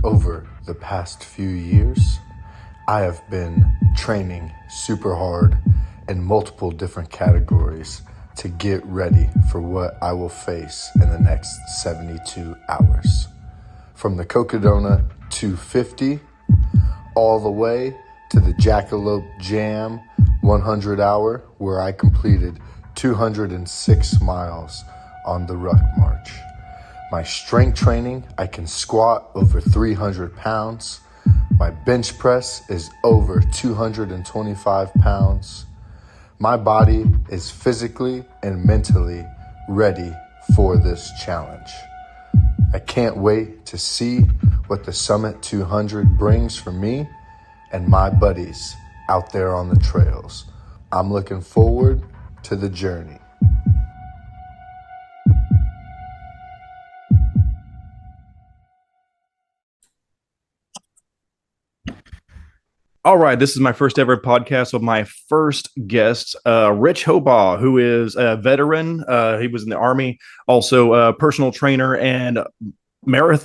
Over the past few years, I have been training super hard in multiple different categories to get ready for what I will face in the next 72 hours. From the Cocodona 250 all the way to the Jackalope Jam 100 hour, where I completed 206 miles on the Ruck March. My strength training, I can squat over 300 pounds. My bench press is over 225 pounds. My body is physically and mentally ready for this challenge. I can't wait to see what the Summit 200 brings for me and my buddies out there on the trails. I'm looking forward to the journey. All right, this is my first ever podcast with my first guest, Rich Hobaugh, who is a veteran. He was in the Army, also a personal trainer and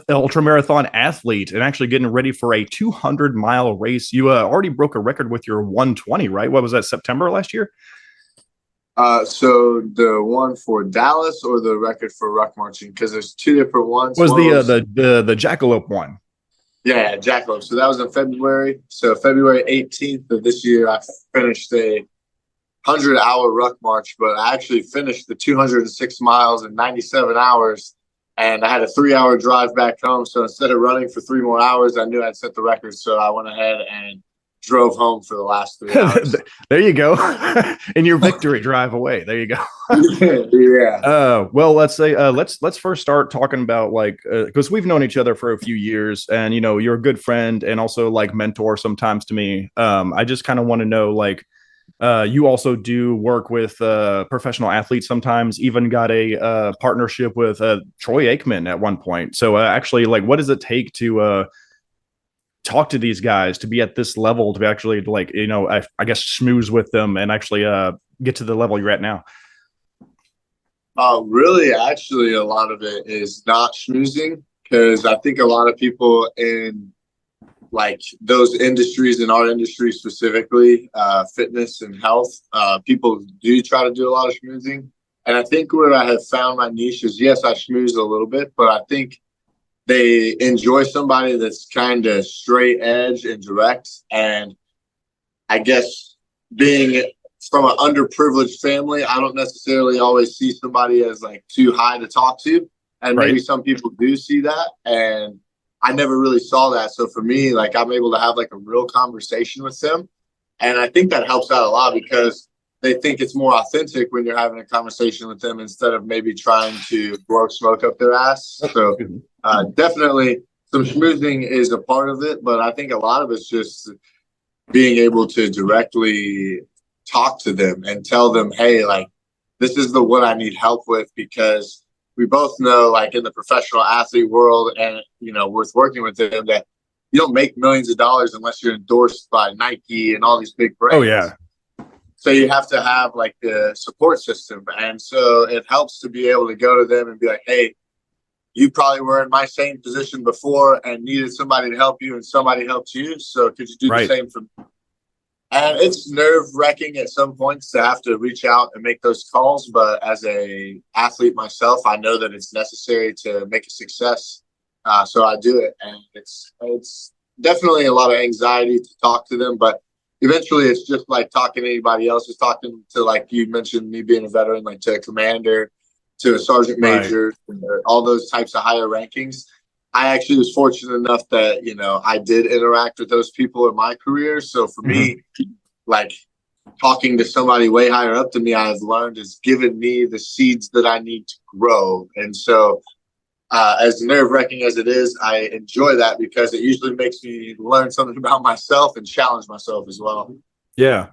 ultra marathon athlete, and actually getting ready for a 200-mile race. You already broke a record with your 120, right? What was that, September last year? So the one for Dallas or the record for ruck marching? Because there's two different ones. Was the Jackalope one? Yeah, Jackalope. So that was in February. So February 18th of this year, I finished a 100-hour ruck march, but I actually finished the 206 miles in 97 hours, and I had a 3-hour drive back home. So instead of running for 3 more hours, I knew I'd set the record. So I went ahead and drove home for the last 3 hours. There you go. In your victory drive away. There you go. Yeah. Well, let's say let's first start talking about, like, because we've known each other for a few years, and you're a good friend and also like mentor sometimes to me. I just kind of want to know, like, you also do work with professional athletes sometimes, even got a partnership with Troy Aikman at one point. So actually, like, what does it take to talk to these guys, to be at this level, to be actually, like, I guess schmooze with them and actually get to the level you're at now? Really, actually, a lot of it is not schmoozing, because I think a lot of people in like those industries, in our industry specifically, fitness and health, people do try to do a lot of schmoozing. And I think where I have found my niche is, yes, I schmooze a little bit, but I think they enjoy somebody that's kind of straight edge and direct. And I guess being from an underprivileged family, I don't necessarily always see somebody as like too high to talk to. And maybe some people do see that. And I never really saw that. So for me, like, I'm able to have like a real conversation with them. And I think that helps out a lot, because they think it's more authentic when you're having a conversation with them instead of maybe trying to blow smoke up their ass. So definitely some schmoozing is a part of it, but I think a lot of it's just being able to directly talk to them and tell them, hey, like, this is what I need help with, because we both know, like, in the professional athlete world and, with working with them, that you don't make millions of dollars unless you're endorsed by Nike and all these big brands. Oh, yeah. So you have to have like the support system. And so it helps to be able to go to them and be like, hey, you probably were in my same position before and needed somebody to help you, and somebody helped you. So could you do the same for me? And it's nerve-wracking at some points to have to reach out and make those calls. But as a athlete myself, I know that it's necessary to make a success. So I do it. And it's definitely a lot of anxiety to talk to them. But eventually it's just like talking to anybody else. It's talking to, like you mentioned, me being a veteran, like to a commander, to a sergeant major, all those types of higher rankings. I actually was fortunate enough that, I did interact with those people in my career. So for me, like, talking to somebody way higher up than me, I've learned, has given me the seeds that I need to grow. And so as nerve-wracking as it is, I enjoy that, because it usually makes me learn something about myself and challenge myself as well. Yeah.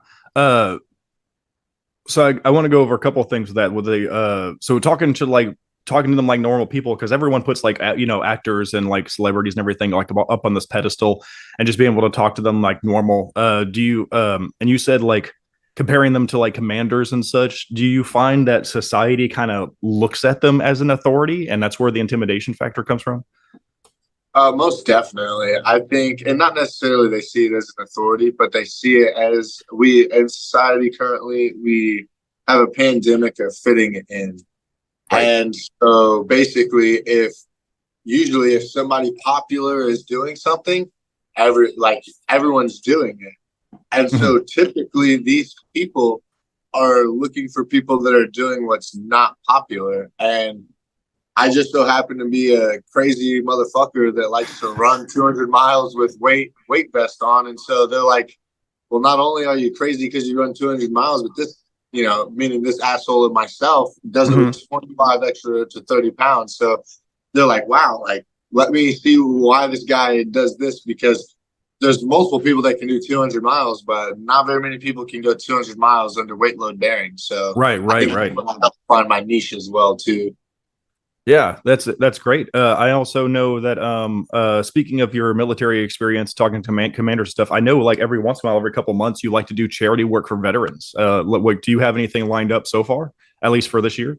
So I want to go over a couple of things with that. With so talking to them like normal people, because everyone puts like actors and like celebrities and everything like up on this pedestal, and just being able to talk to them like normal. Do you and you said, like, comparing them to like commanders and such, do you find that society kind of looks at them as an authority, and that's where the intimidation factor comes from? Most definitely. I think, and not necessarily they see it as an authority, but they see it as we in society currently, we have a pandemic of fitting in. Right. And so basically, if somebody popular is doing something, everyone's doing it. And Mhm. so typically these people are looking for people that are doing what's not popular. And I just so happen to be a crazy motherfucker that likes to run 200 miles with weight vest on, and so they're like, "Well, not only are you crazy because you run 200 miles, but this, meaning this asshole of myself, does it Mhm. with 25 extra to 30 pounds." So they're like, "Wow, like let me see why this guy does this because." There's multiple people that can do 200 miles, but not very many people can go 200 miles under weight load bearing. So Right, I right, think right. I'm gonna find my niche as well too. Yeah, that's great. I also know that speaking of your military experience, talking to commander stuff, I know like every once in a while, every couple months, you like to do charity work for veterans. Do you have anything lined up so far, at least for this year?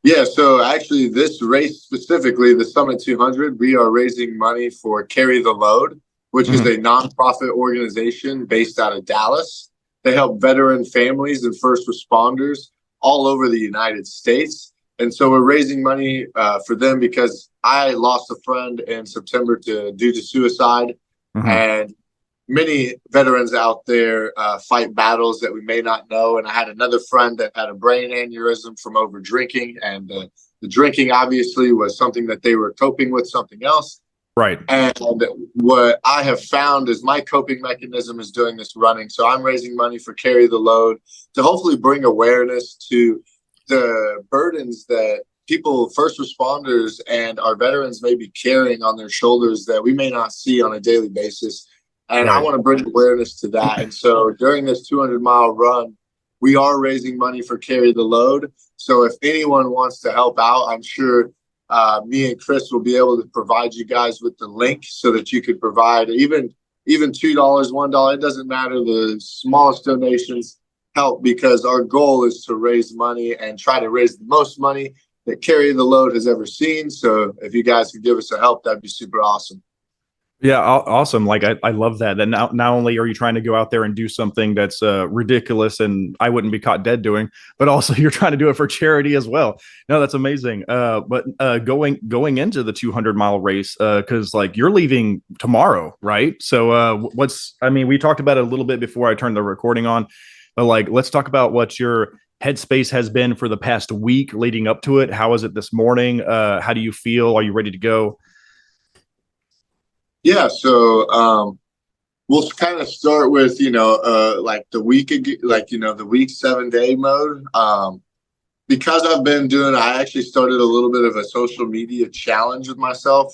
Yeah, so actually, this race specifically, the Summit 200, we are raising money for Carry the Load, which is Mhm. a nonprofit organization based out of Dallas. They help veteran families and first responders all over the United States. And so we're raising money for them because I lost a friend in September due to suicide. Mhm. And many veterans out there fight battles that we may not know. And I had another friend that had a brain aneurysm from over drinking, and the drinking obviously was something that they were coping with something else. Right. And what I have found is my coping mechanism is doing this running. So I'm raising money for Carry the Load to hopefully bring awareness to the burdens that people, first responders, and our veterans may be carrying on their shoulders that we may not see on a daily basis. And I Right. want to bring awareness to that. And so during this 200-mile run, we are raising money for Carry the Load. So if anyone wants to help out, I'm sure me and Chris will be able to provide you guys with the link so that you could provide even $2, $1. It doesn't matter. The smallest donations help because our goal is to raise money and try to raise the most money that Carry the Load has ever seen. So if you guys could give us a help, that'd be super awesome. Yeah, awesome. Like I love that. That not only are you trying to go out there and do something that's ridiculous and I wouldn't be caught dead doing, but also you're trying to do it for charity as well. No, that's amazing. But going into the 200-mile race, because like you're leaving tomorrow, right? So I mean, we talked about it a little bit before I turned the recording on, but like let's talk about what your headspace has been for the past week leading up to it. How is it this morning? How do you feel? Are you ready to go? Yeah, so we'll kind of start with like the the week 7 day mode. Because I've been doing, I actually started a little bit of a social media challenge with myself.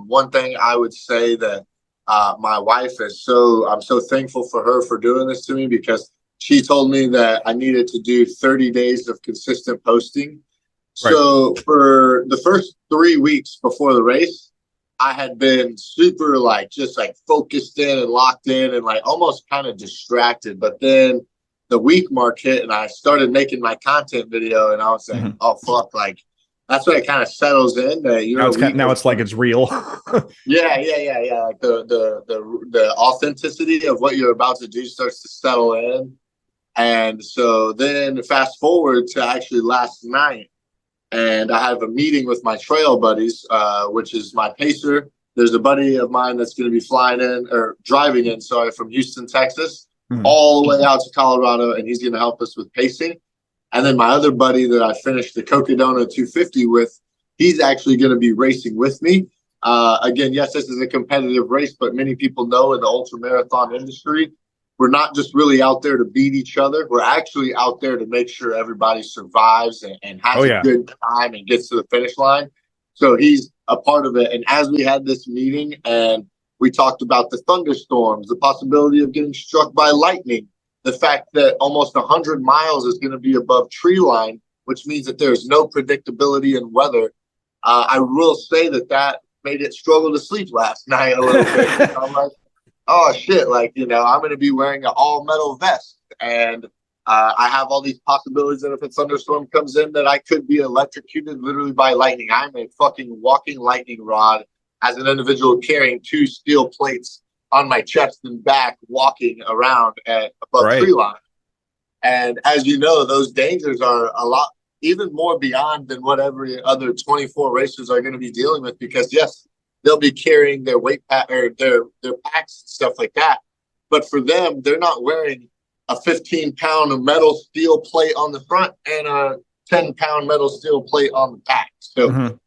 One thing I would say that my wife I'm so thankful for her for doing this to me because she told me that I needed to do 30 days of consistent posting. Right. So for the first 3 weeks before the race, I had been super just focused in and locked in and like almost kind of distracted. But then the week mark hit and I started making my content video and I was like, Mhm. oh fuck, like that's when it kind of settles in that you're a week. Now it's like it's real. Yeah. Like the authenticity of what you're about to do starts to settle in. And so then fast forward to actually last night and I have a meeting with my trail buddies, which is my pacer. There's a buddy of mine that's going to be flying in or driving in, sorry, from Houston, Texas, Mhm. all the way out to Colorado, and he's going to help us with pacing. And then my other buddy that I finished the Cocodona 250 with, he's actually going to be racing with me. Again, yes, this is a competitive race, but many people know in the ultra marathon industry, we're not just really out there to beat each other. We're actually out there to make sure everybody survives and Oh has a yeah. good time and gets to the finish line. So he's a part of it. And as we had this meeting and we talked about the thunderstorms, the possibility of getting struck by lightning, the fact that almost 100 miles is going to be above tree line, which means that there's no predictability in weather. I will say that made it struggle to sleep last night a little bit. I'm like, oh shit, like, I'm going to be wearing an all metal vest. And I have all these possibilities that if a thunderstorm comes in, that I could be electrocuted literally by lightning. I'm a fucking walking lightning rod. as an individual carrying 2 steel plates on my chest and back, walking around above tree line. And as you know, those dangers are a lot, even more beyond than what every other 24 racers are going to be dealing with, because yes, they'll be carrying their weight pack or their packs and stuff like that. But for them, they're not wearing a 15-pound metal steel plate on the front and a 10-pound metal steel plate on the back. So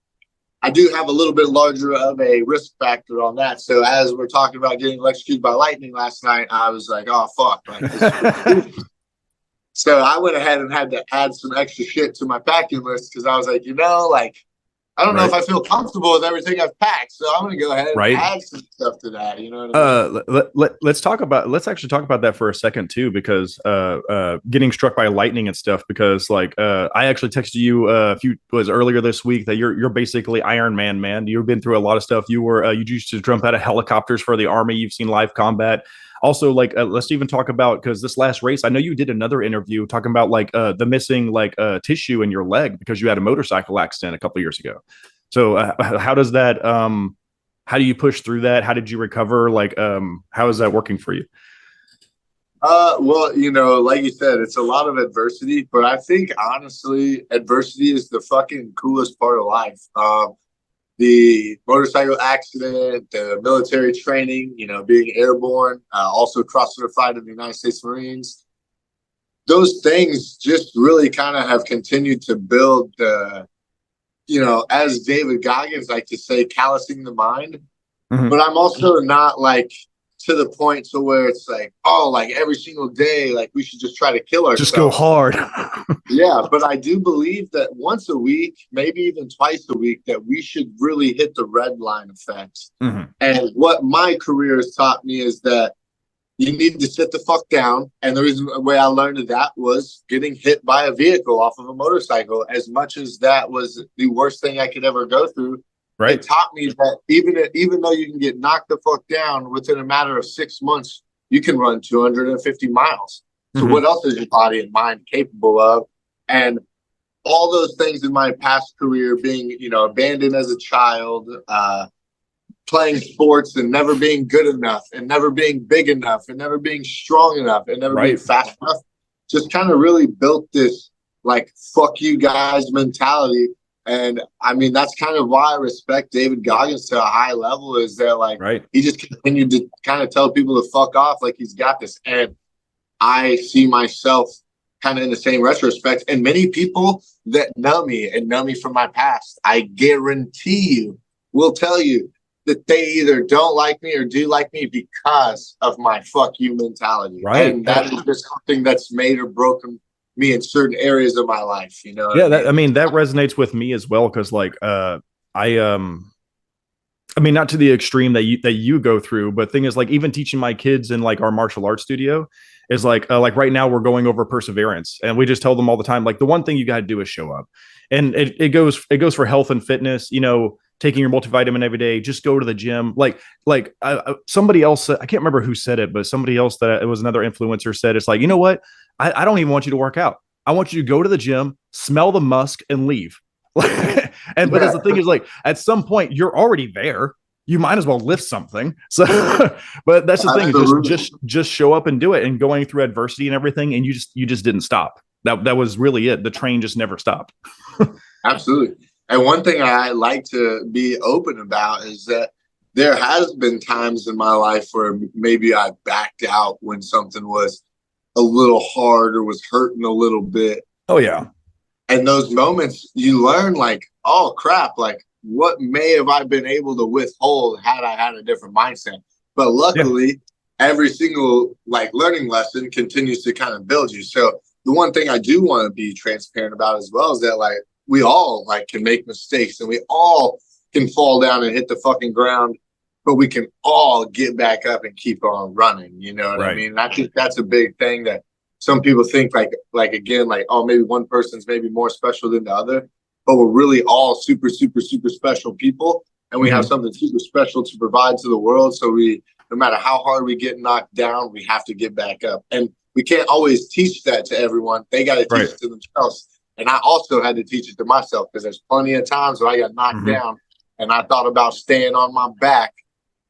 I do have a little bit larger of a risk factor on that. So as we're talking about getting electrocuted by lightning last night, I was like, oh, fuck. Like, so I went ahead and had to add some extra shit to my packing list, because I was like, like, I don't know if I feel comfortable with everything I've packed, so I'm going to go ahead and add some stuff to that. You know what I mean? Let's actually talk about that for a second too, because getting struck by lightning and stuff. Because like I actually texted you earlier this week that you're basically Iron Man. You've been through a lot of stuff. You used to jump out of helicopters for the Army. You've seen live combat. Also, like, let's even talk about, because this last race, I know you did another interview talking about like the missing tissue in your leg because you had a motorcycle accident a couple of years ago. So how does that? How do you push through that? How did you recover? Like, how is that working for you? Well, like you said, it's a lot of adversity, but I think honestly, adversity is the fucking coolest part of life. The motorcycle accident, the military training, being airborne, also cross-certified in the United States Marines. Those things just really kind of have continued to build the, as David Goggins liked to say, callousing the mind. But I'm also not like to the point to where it's like, oh, like every single day, like we should just try to kill ourselves. Just go hard. Yeah, but I do believe that once a week, maybe even twice a week, that we should really hit the red line effect. And what my career has taught me is that you need to sit the fuck down. And the way I learned that was getting hit by a vehicle off of a motorcycle. As much as that was the worst thing I could ever go through, it taught me that even though you can get knocked the fuck down, within a matter of 6 months, you can run 250 miles. So what else is your body and mind capable of? And all those things in my past career, being, abandoned as a child, playing sports and never being good enough and never being big enough and never being strong enough and never being fast enough, just kind of really built this like, fuck you guys mentality. And I mean, that's kind of why I respect David Goggins to a high level, is that like, he just continued to kind of tell people to fuck off, like he's got this. And I see myself kind of in the same retrospect. And many people that know me and know me from my past, I guarantee you, will tell you that they either don't like me or do like me because of my fuck you mentality. And that is just something that's made or broken me in certain areas of my life, that resonates with me as well, because like I mean, not to the extreme that you go through, but thing is, like, even teaching my kids in like our martial arts studio is like right now we're going over perseverance, and we just tell them all the time, like, the one thing you got to do is show up. And it goes for health and fitness, taking your multivitamin every day, just go to the gym. Somebody else, I can't remember who said it, but somebody else, that it was another influencer, said, it's like, you know what? I don't even want you to work out. I want you to go to the gym, smell the musk, and leave. But the thing is, like, at some point you're already there. You might as well lift something. So, but that's the thing. Just show up and do it. And going through adversity and everything, and you just didn't stop. That was really it. The train just never stopped. Absolutely. And one thing I like to be open about is that there has been times in my life where maybe I backed out when something was a little hard or was hurting a little bit. Oh yeah. And those moments you learn, like, oh crap, like, what may have I been able to withhold had I had a different mindset? But luckily, every single like learning lesson continues to kind of build you. So the one thing I do want to be transparent about as well is that, like, we all like can make mistakes and we all can fall down and hit the fucking ground, but we can all get back up and keep on running. You know what I mean? And I think that's a big thing that some people think like again, like, oh, maybe one person's maybe more special than the other, but we're really all super, super, super special people. And we have something super special to provide to the world. So no matter how hard we get knocked down, we have to get back up. And we can't always teach that to everyone. They got to teach it to themselves. And I also had to teach it to myself, because there's plenty of times where I got knocked down and I thought about staying on my back.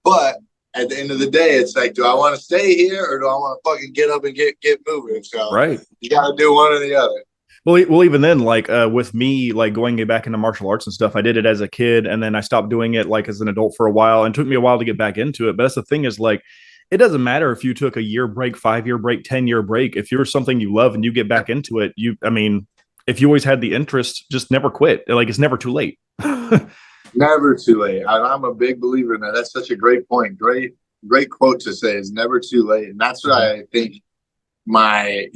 But at the end of the day, it's like, do I want to stay here or do I want to fucking get up and get moving? So you got to do one or the other. Well, even then, like with me, like going back into martial arts and stuff, I did it as a kid, and then I stopped doing it like as an adult for a while, and it took me a while to get back into it. But that's the thing is like, it doesn't matter if you took a year break, 5-year break, 10-year break. If you're something you love and you get back into it, I mean, if you always had the interest, just never quit. Like it's never too late. Never too late. And I'm a big believer in that. That's such a great point. Great quote to say is never too late. And that's what I think my,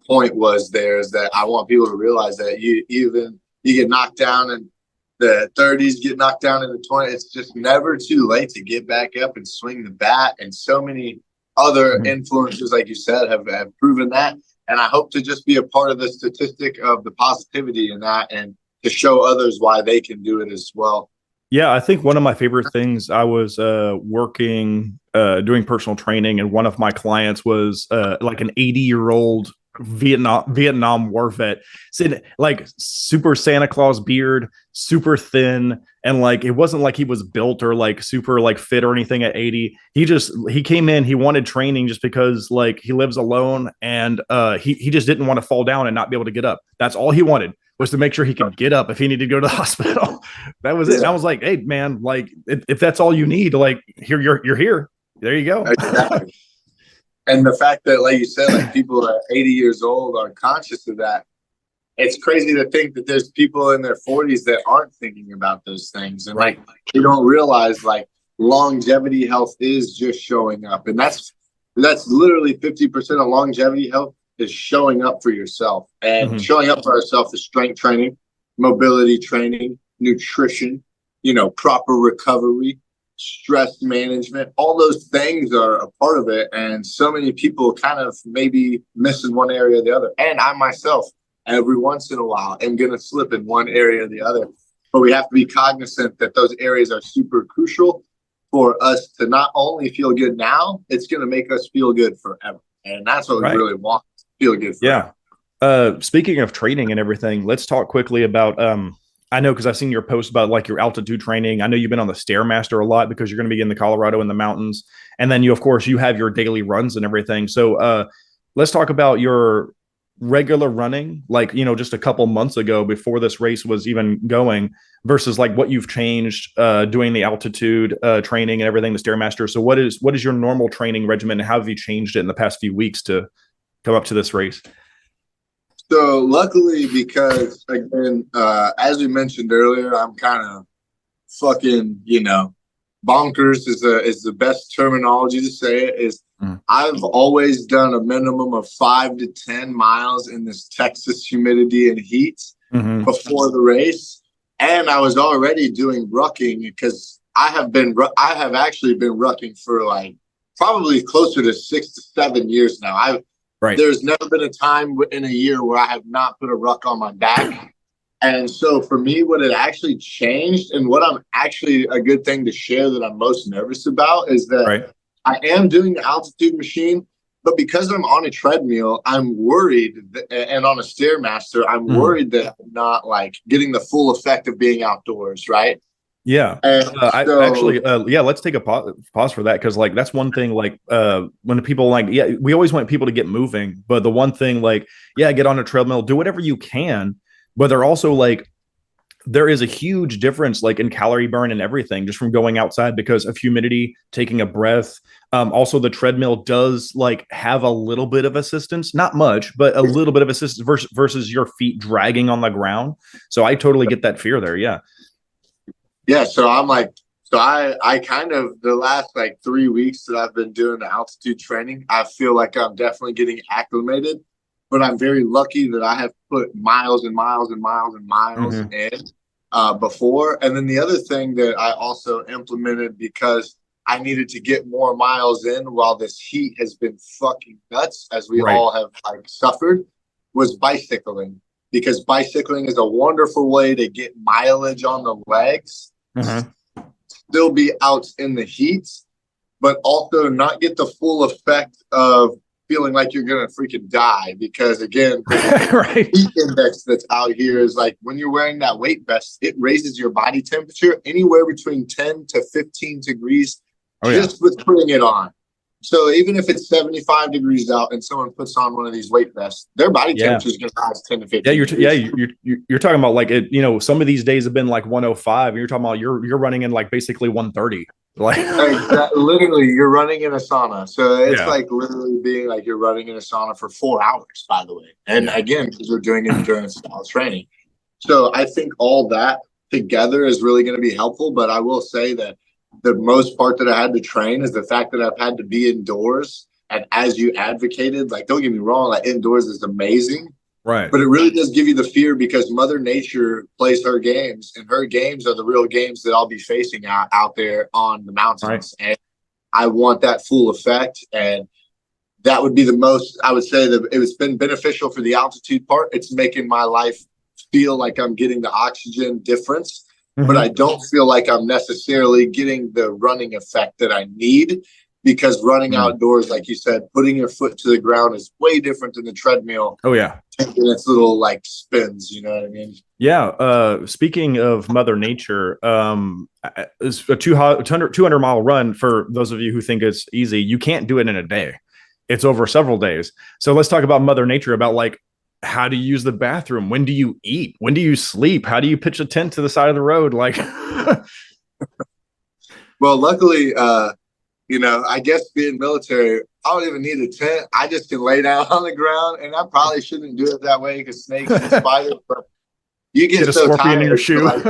point was there is that I want people to realize that you get knocked down in the 30s, get knocked down in the 20s. It's just never too late to get back up and swing the bat. And so many other influencers, like you said, have proven that. And I hope to just be a part of the statistic of the positivity in that and to show others why they can do it as well. Yeah, I think one of my favorite things, I was working, doing personal training, and one of my clients was like an 80-year-old Vietnam War vet, sitting like super Santa Claus beard, super thin, and like it wasn't like he was built or like super like fit or anything at 80. He came in, he wanted training just because like he lives alone, and he just didn't want to fall down and not be able to get up. That's all he wanted, was to make sure he could get up if he needed to go to the hospital. That was it. And I was like, hey man, like if that's all you need, like you're here. There you go. Exactly. And the fact that, like you said, like people at 80 years old are conscious of that. It's crazy to think that there's people in their 40s that aren't thinking about those things. And like they don't realize like longevity health is just showing up. And that's literally 50% of longevity health is showing up for yourself. And showing up for ourselves is strength training, mobility training, nutrition, proper recovery, stress management. All those things are a part of it. And so many people kind of maybe miss in one area or the other. And I myself, every once in a while, am going to slip in one area or the other. But we have to be cognizant that those areas are super crucial for us to not only feel good now, it's going to make us feel good forever. And that's what we really want. Feel good. Speaking of training and everything, let's talk quickly about I know, because I've seen your post about like your altitude training. I know you've been on the Stairmaster a lot because you're going to be in the Colorado in the mountains, and then of course you have your daily runs and everything. So let's talk about your regular running, like just a couple months ago before this race was even going, versus like what you've changed doing the altitude training and everything, the Stairmaster. So what is your normal training regimen, and how have you changed it in the past few weeks to come up to this race? So luckily, because again, as we mentioned earlier, I'm kind of fucking, bonkers is the best terminology to say it. Is I've always done a minimum of 5 to 10 miles in this Texas humidity and heat before the race, and I was already doing rucking because I have actually been rucking for like probably closer to 6 to 7 years now. There's never been a time in a year where I have not put a ruck on my back. And so for me, what it actually changed, and what I'm actually a good thing to share that I'm most nervous about, is that I am doing the altitude machine, but because I'm on a treadmill, I'm worried and on a Stairmaster, I'm worried that I'm not like getting the full effect of being outdoors. Right. Yeah. Let's take a pause for that. Because like, that's one thing, like when people we always want people to get moving, but the one thing get on a treadmill, do whatever you can, but they're also like, there is a huge difference like in calorie burn and everything just from going outside because of humidity, taking a breath. Also the treadmill does like have a little bit of assistance, not much, but a little bit of assistance versus your feet dragging on the ground. So I totally get that fear there. Yeah. Yeah, so I kind of, the last like 3 weeks that I've been doing the altitude training, I feel like I'm definitely getting acclimated, but I'm very lucky that I have put miles and miles and miles and miles in before. And then the other thing that I also implemented because I needed to get more miles in while this heat has been fucking nuts, as we all have like suffered, was bicycling. Because bicycling is a wonderful way to get mileage on the legs, still be out in the heat, but also not get the full effect of feeling like you're gonna freaking die because again, Right. heat index that's out here is like when you're wearing that weight vest, it raises your body temperature anywhere between 10 to 15 degrees just with putting it on. So even if it's 75 degrees out and someone puts on one of these weight vests, their body temperature is going to rise 10 to 15. You're talking about like it. You know, some of these days have been like 105. And you're talking about you're running in like basically 130. Like literally, you're running in a sauna. So it's like literally being like you're running in a sauna for 4 hours. By the way, and again, because we're doing endurance style training. So I think all that together is really going to be helpful. But I will say that the most part that I had to train is the fact that I've had to be indoors. And as you advocated, like, don't get me wrong, like indoors is amazing. Right. But it really does give you the fear because Mother Nature plays her games, and her games are the real games that I'll be facing out there on the mountains. Right. And I want that full effect. And that would be the most, I would say that it's been beneficial for the altitude part. It's making my life feel like I'm getting the oxygen difference. But I don't feel like I'm necessarily getting the running effect that I need because running outdoors, like you said, putting your foot to the ground is way different than the treadmill. Oh, yeah. Taking its little like spins, you know what I mean? Yeah. Speaking of Mother Nature, it's a 200-mile run for those of you who think it's easy. You can't do it in a day. It's over several days. So let's talk about Mother Nature, about like, how do you use the bathroom? When do you eat? When do you sleep? How do you pitch a tent to the side of the road? Like, well, luckily, you know, I guess being military, I don't even need a tent. I just can lay down on the ground, and I probably shouldn't do it that way because snakes and spiders. But you get so tired in your shoe. Like,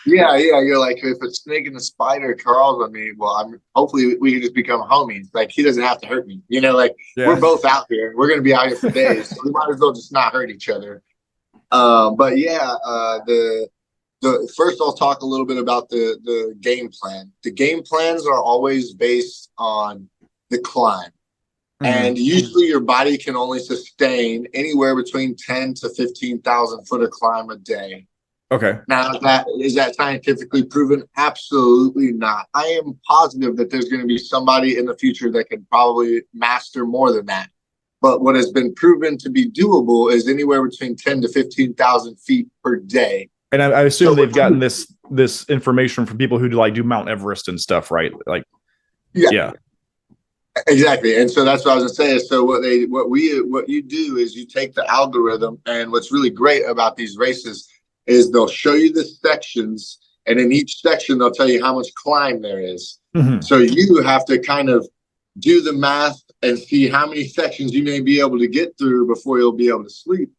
yeah. You're like, if a snake and a spider crawls on me, well, hopefully we can just become homies. Like he doesn't have to hurt me. You know, like we're both out here. We're gonna be out here for days, so we might as well just not hurt each other. But yeah, the first I'll talk a little bit about the game plan. The game plans are always based on the climb. And usually your body can only sustain anywhere between 10 to 15,000 foot of climb a day. Okay. Now, is that scientifically proven? Absolutely not. I am positive that there's going to be somebody in the future that can probably master more than that. But what has been proven to be doable is anywhere between 10 to 15,000 feet per day. And I assume they've gotten this information from people who do Mount Everest and stuff, right? Like, yeah. Exactly. And so that's what I was gonna say. So what you do is you take the algorithm, and what's really great about these races is they'll show you the sections, and in each section they'll tell you how much climb there is. So you have to kind of do the math and see how many sections you may be able to get through before you'll be able to sleep.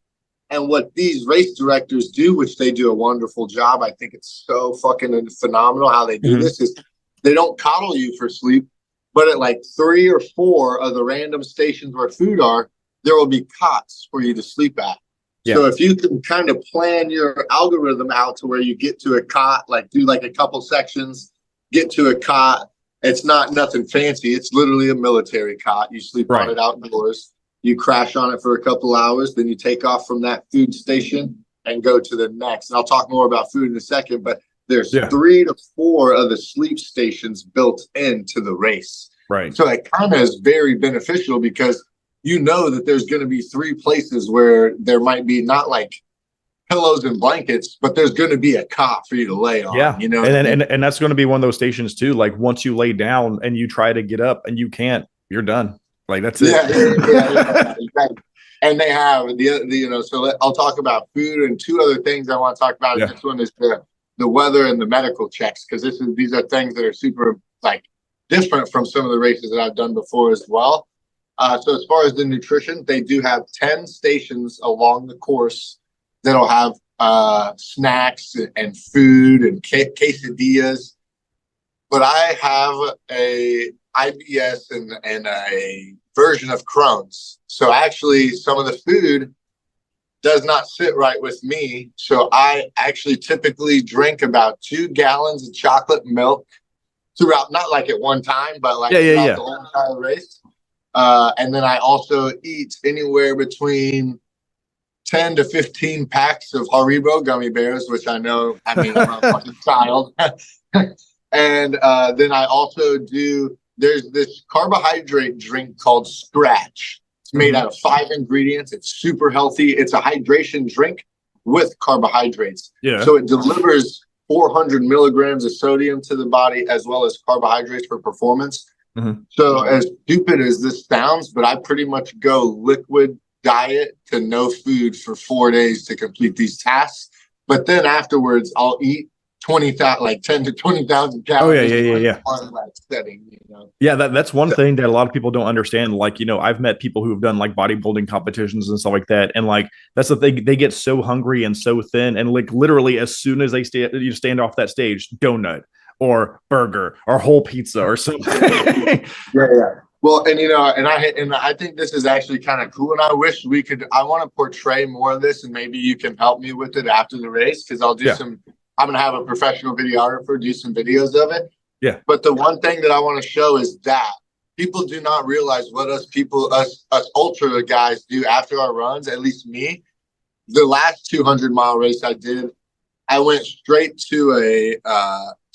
And what these race directors do, which they do a wonderful job, I think it's so fucking phenomenal how they do this, is they don't coddle you for sleep. But at like 3 or 4 of the random stations where food are, there will be cots for you to sleep at. Yeah. So if you can kind of plan your algorithm out to where you get to a cot, like do like a couple sections, get to a cot. It's not nothing fancy. It's literally a military cot. You sleep on it outdoors. You crash on it for a couple hours. Then you take off from that food station and go to the next. And I'll talk more about food in a second, but there's 3 to 4 of the sleep stations built into the race. Right. So it kind of is very beneficial because you know that there's going to be 3 places where there might be not like pillows and blankets, but there's going to be a cot for you to lay on. Yeah. You know, and that's going to be one of those stations too. Like once you lay down and you try to get up and you can't, you're done. Like that's it. Yeah, exactly. And they have so I'll talk about food and 2 other things I want to talk about. This one is the weather and the medical checks, because these are things that are super like different from some of the races that I've done before as well. So as far as the nutrition, they do have 10 stations along the course that'll have snacks and food and quesadillas. But I have a IBS and a version of Crohn's. So actually some of the food does not sit right with me. So I actually typically drink about 2 gallons of chocolate milk throughout, not like at one time, but like throughout the whole entire race. And then I also eat anywhere between 10 to 15 packs of Haribo gummy bears, which I'm a fucking child. And then I also there's this carbohydrate drink called Scratch. It's made out of 5 ingredients. It's super healthy. It's a hydration drink with carbohydrates. Yeah. So it delivers 400 milligrams of sodium to the body as well as carbohydrates for performance. So as stupid as this sounds, but I pretty much go liquid diet to no food for 4 days to complete these tasks. But then afterwards, I'll eat 20,000, like 10 to 20,000 calories. Yeah. On that setting, Yeah, that's one thing that a lot of people don't understand. Like, I've met people who have done like bodybuilding competitions and stuff like that, and like that's the thing. They get so hungry and so thin, and like literally as soon as they stand off that stage, donut or burger or whole pizza or something. Yeah. Well, and I think this is actually kind of cool, and I wish we could. I want to portray more of this, and maybe you can help me with it after the race because I'll do some. I'm gonna have a professional videographer do some videos of it. Yeah. But the one thing that I want to show is that people do not realize what us ultra guys do after our runs. At least me, the last 200-mile race I did, I went straight to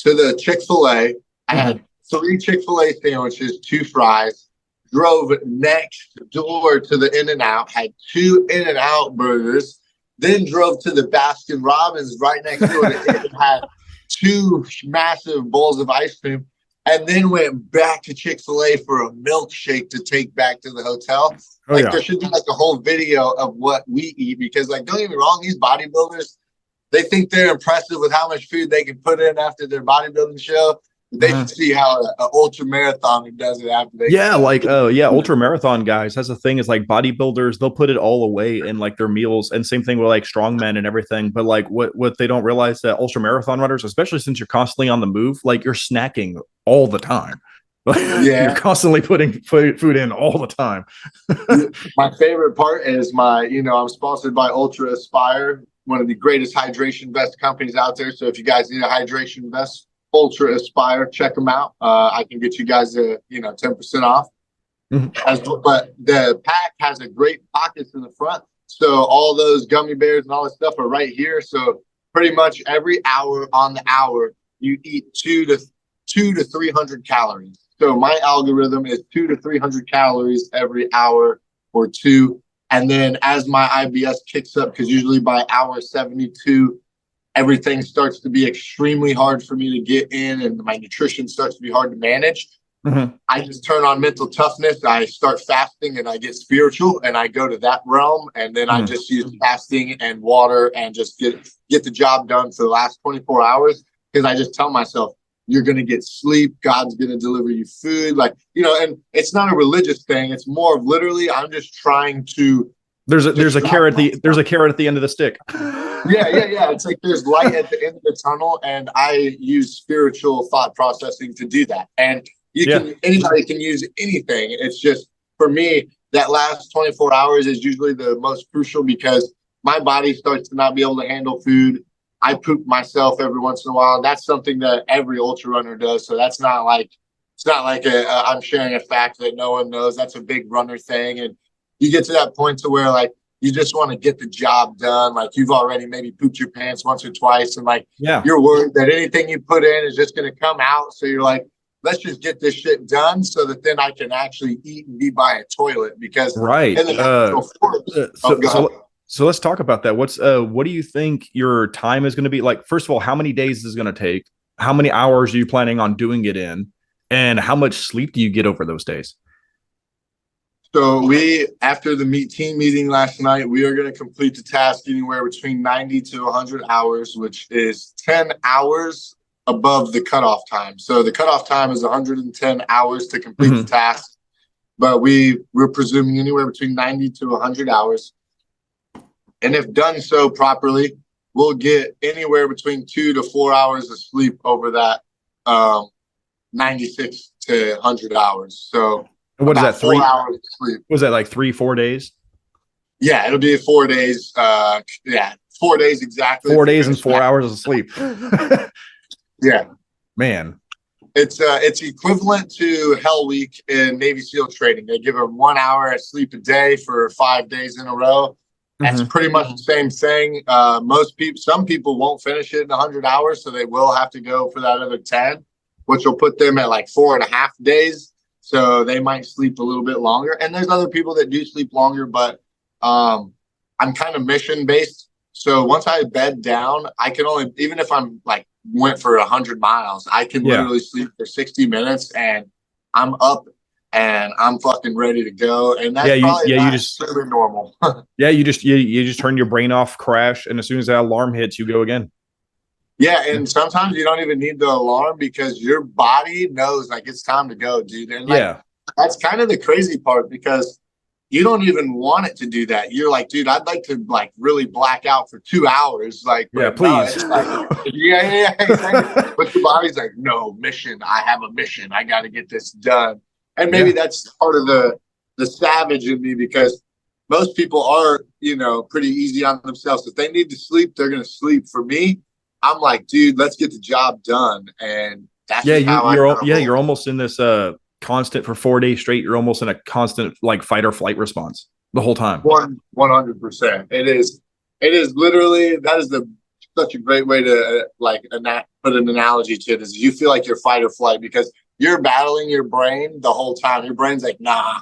the Chick-fil-A. I had 3 Chick-fil-A sandwiches, 2 fries, drove next door to the In-N-Out, had 2 In-N-Out burgers, then drove to the Baskin Robbins right next door and had 2 massive bowls of ice cream, and then went back to Chick-fil-A for a milkshake to take back to the hotel. There should be like a whole video of what we eat because, like, don't get me wrong, these bodybuilders, they think they're impressive with how much food they can put in after their bodybuilding show. They should see how an ultra marathoner does it after they. Yeah, ultra marathon guys. That's the thing is like bodybuilders, they'll put it all away in like their meals, and same thing with like strongmen and everything. But like what they don't realize that ultra marathon runners, especially since you're constantly on the move, like you're snacking all the time. You're constantly putting food in all the time. My favorite part is I'm sponsored by Ultra Aspire, one of the greatest hydration vest companies out there. So if you guys need a hydration vest, Ultra Aspire, check them out. I can get you guys 10% off. But the pack has a great pockets in the front, so all those gummy bears and all that stuff are right here. So pretty much every hour on the hour, you eat 200 to 300 calories. So my algorithm is 200 to 300 calories every hour or 2, and then as my IBS kicks up, because usually by hour 72. Everything starts to be extremely hard for me to get in, and my nutrition starts to be hard to manage. I just turn on mental toughness. I start fasting, and I get spiritual, and I go to that realm. And then I just use fasting and water and just get the job done for the last 24 hours. Because I just tell myself, you're going to get sleep. God's going to deliver you food. And it's not a religious thing. It's more of literally, I'm just trying to. There's a carrot at the end of the stick. Yeah. It's like there's light at the end of the tunnel, and I use spiritual thought processing to do that. And anybody can use anything. It's just, for me, that last 24 hours is usually the most crucial because my body starts to not be able to handle food. I poop myself every once in a while. That's something that every ultra runner does. So that's not like, it's not like I'm sharing a fact that no one knows. That's a big runner thing. And you get to that point to where like you just want to get the job done. Like you've already maybe pooped your pants once or twice, and like you're worried that anything you put in is just going to come out. So you're like, let's just get this shit done so that then I can actually eat and be by a toilet. Because so let's talk about that. What do you think your time is going to be like? First of all, how many days is it going to take? How many hours are you planning on doing it in? And how much sleep do you get over those days? So after the team meeting last night, we are going to complete the task anywhere between 90 to 100 hours, which is 10 hours above the cutoff time. So the cutoff time is 110 hours to complete the task, but we're presuming anywhere between 90 to 100 hours. And if done so properly, we'll get anywhere between 2 to 4 hours of sleep over that 96 to 100 hours. So what is that? 4 hours of sleep. Was that like 3-4 days? Yeah, it'll be 4 days. 4 days exactly. 4 days and 4 hours of sleep. Yeah, man. It's equivalent to Hell Week in Navy SEAL training. They give them 1 hour of sleep a day for 5 days in a row. That's pretty much the same thing. Some people won't finish it in 100 hours, so they will have to go for that other 10, which will put them at like 4.5 days. So they might sleep a little bit longer. And there's other people that do sleep longer, but I'm kind of mission based. So once I bed down, I can only, even if I'm like went for 100 miles, I can literally sleep for 60 minutes and I'm up and I'm fucking ready to go. And that's you just super normal. you just turn your brain off, crash, and as soon as that alarm hits, you go again. Yeah, and sometimes you don't even need the alarm because your body knows like it's time to go, dude. And like that's kind of the crazy part because you don't even want it to do that. You're like, dude, I'd like to like really black out for 2 hours. Like, please. No, like, yeah, exactly. But the body's like, no, mission. I have a mission. I got to get this done. And maybe that's part of the savage in me because most people are, you know, pretty easy on themselves. If they need to sleep, they're going to sleep. For me, I'm like, dude, let's get the job done. And that's you're almost in this constant for 4 days straight. You're almost in a constant like fight or flight response the whole time. 100%. It is literally, that is such a great way to put an analogy to it is you feel like you're fight or flight because you're battling your brain the whole time. Your brain's like, nah.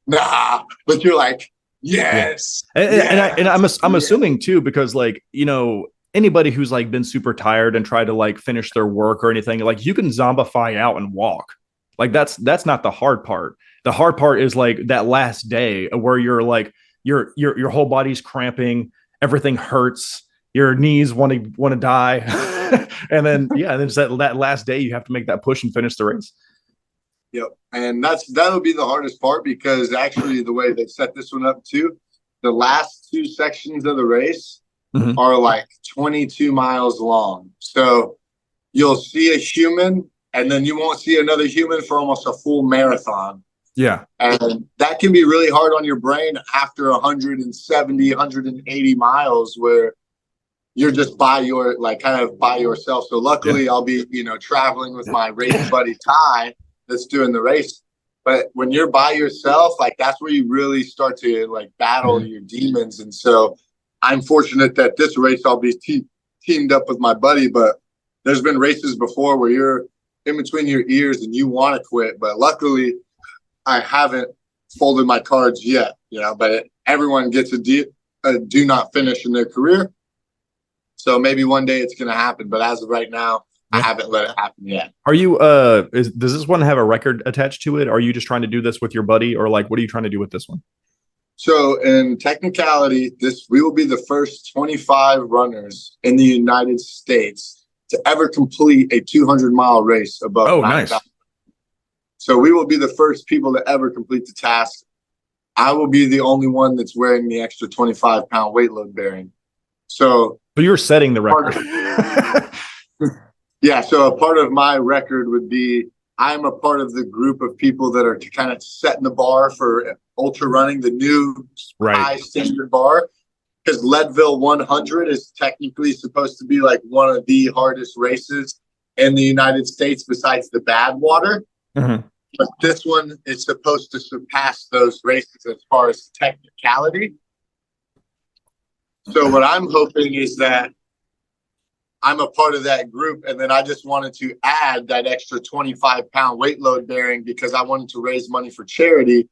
But you're like, yes. And I'm assuming too, because like, you know, anybody who's like been super tired and tried to like finish their work or anything, like you can zombify out and walk. Like that's not the hard part. The hard part is like that last day where you're like your whole body's cramping, everything hurts, your knees want to die. and then it's that last day you have to make that push and finish the race. Yep. And that'll be the hardest part because actually the way they set this one up too, the last 2 sections of the race are like 22 miles long. So you'll see a human and then you won't see another human for almost a full marathon. Yeah. And that can be really hard on your brain after 170, 180 miles where you're just by yourself. So luckily I'll be, you know, traveling with my race buddy, Ty, that's doing the race. But when you're by yourself, like that's where you really start to like battle your demons. And so I'm fortunate that this race I'll be teamed up with my buddy, but there's been races before where you're in between your ears and you want to quit. But luckily I haven't folded my cards yet, you know, but everyone gets a do not finish in their career. So maybe one day it's going to happen. But as of right now, I haven't let it happen yet. Are you, does this one have a record attached to it? Are you just trying to do this with your buddy or like, what are you trying to do with this one? So in technicality, we will be the first 25 runners in the United States to ever complete a 200-mile race above 9,000. Nice. So we will be the first people to ever complete the task. I will be the only one that's wearing the extra 25-pound weight load bearing. So you're setting the record. Yeah. So a part of my record would be I'm a part of the group of people that are kind of setting the bar for ultra running, the new high standard bar. Because Leadville 100 is technically supposed to be like one of the hardest races in the United States besides the Badwater. But this one is supposed to surpass those races as far as technicality. So what I'm hoping is that I'm a part of that group, and then I just wanted to add that extra 25-pound weight load bearing because I wanted to raise money for charity,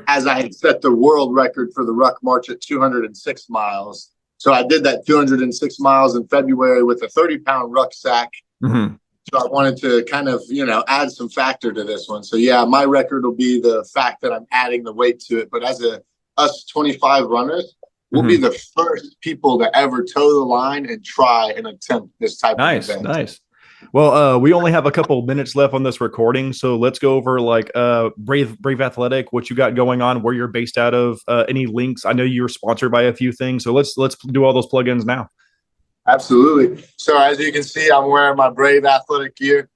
as I had set the world record for the Ruck March at 206 miles. So I did that 206 miles in February with a 30-pound rucksack. So I wanted to kind of, you know, add some factor to this one. So yeah, my record will be the fact that I'm adding the weight to it. But as us 25 runners, we'll be the first people to ever toe the line and try and attempt this type of event. Nice. Well, we only have a couple minutes left on this recording, so let's go over like Brave Athletic, what you got going on, where you're based out of, any links. I know you're sponsored by a few things, so let's do all those plugins now. Absolutely. So as you can see, I'm wearing my Brave Athletic gear.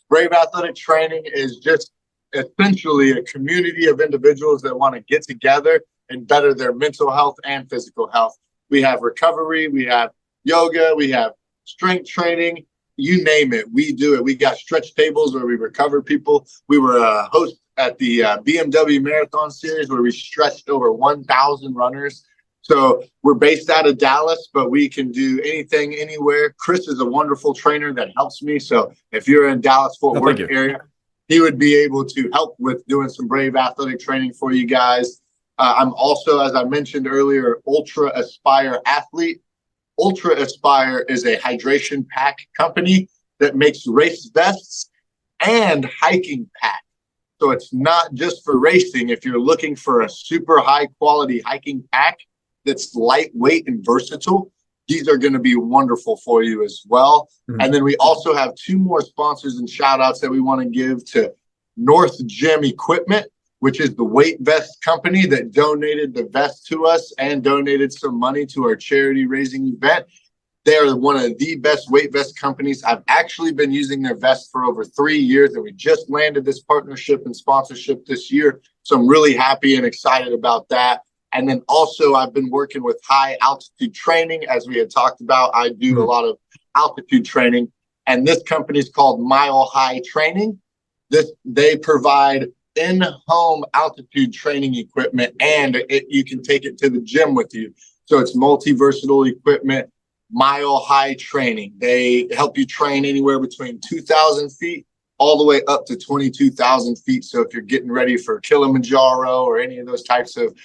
Brave Athletic training is just essentially a community of individuals that want to get together and better their mental health and physical health. We have recovery, we have yoga, we have strength training, you name it, we do it. We got stretch tables where we recover people. We were a host at the BMW Marathon Series where we stretched over 1,000 runners. So we're based out of Dallas, but we can do anything, anywhere. Chris is a wonderful trainer that helps me. So if you're in Dallas, Fort Worth area, he would be able to help with doing some Brave athletic training for you guys. I'm also, as I mentioned earlier, Ultra Aspire athlete. Ultra Aspire is a hydration pack company that makes race vests and hiking pack. So it's not just for racing. If you're looking for a super high quality hiking pack that's lightweight and versatile, these are going to be wonderful for you as well. Mm-hmm. And then we also have 2 more sponsors and shout outs that we want to give to North Gym Equipment, which is the weight vest company that donated the vest to us and donated some money to our charity raising event. They're one of the best weight vest companies. I've actually been using their vest for over 3 years, and we just landed this partnership and sponsorship this year. So I'm really happy and excited about that. And then also I've been working with high altitude training. As we had talked about, I do a lot of altitude training, and this company is called Mile High Training. They provide in-home altitude training equipment, and you can take it to the gym with you. So it's multi-versatile equipment. Mile High Training. They help you train anywhere between 2,000 feet all the way up to 22,000 feet. So if you're getting ready for Kilimanjaro or any of those types of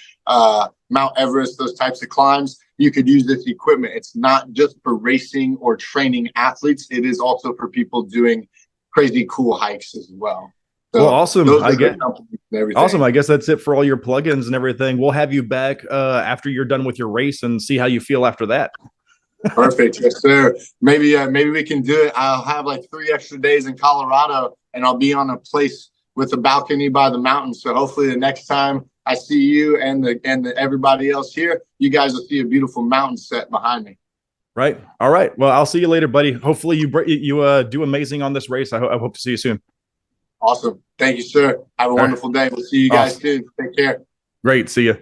Mount Everest, those types of climbs, you could use this equipment. It's not just for racing or training athletes. It is also for people doing crazy cool hikes as well. So well, awesome. Awesome. I guess that's it for all your plugins and everything. We'll have you back after you're done with your race and see how you feel after that. Perfect. Yes, sir. Maybe we can do it. I'll have like 3 extra days in Colorado, and I'll be on a place with a balcony by the mountains. So hopefully the next time I see you and everybody else here, you guys will see a beautiful mountain set behind me. Right. All right. Well, I'll see you later, buddy. Hopefully you do amazing on this race. I hope to see you soon. Awesome. Thank you, sir. Have a wonderful day. We'll see you guys soon. Take care. Great. See you.